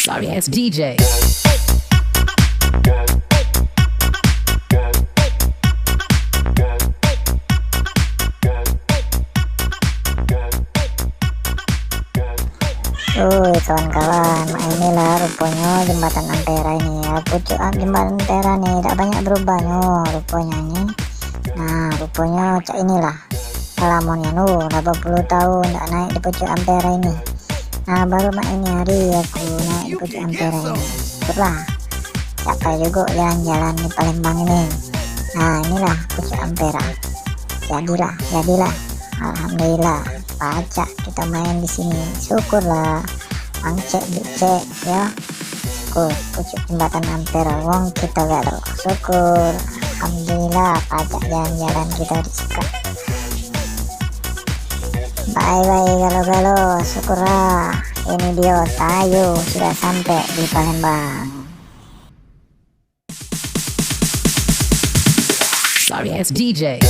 Sorry ass DJ. Kawan-kawan, inilah rupanya jembatan Ampera ini ya. Pucuk jembatan Ampera nih tidak banyak berubah rupanya ini. Nah rupanya cak inilah alamonnya berapa puluh tahun tidak naik di pucuk Ampera ini. Nah baru ini hari aku naik di pucuk Ampera ini. Syukurlah capek juga jalan-jalan di Palembang ini. Nah inilah pucuk Ampera. Jadilah alhamdulillah pacak kita main di sini. Syukurlah angcek dicek ya. Pucuk jembatan Ampera wong kita gak tahu. Syukur alhamdulillah pacak jalan-jalan kita disuka. Bye galo-galo, syukurlah ini dia Tayo sudah sampai di Palembang. Sorry ass DJ.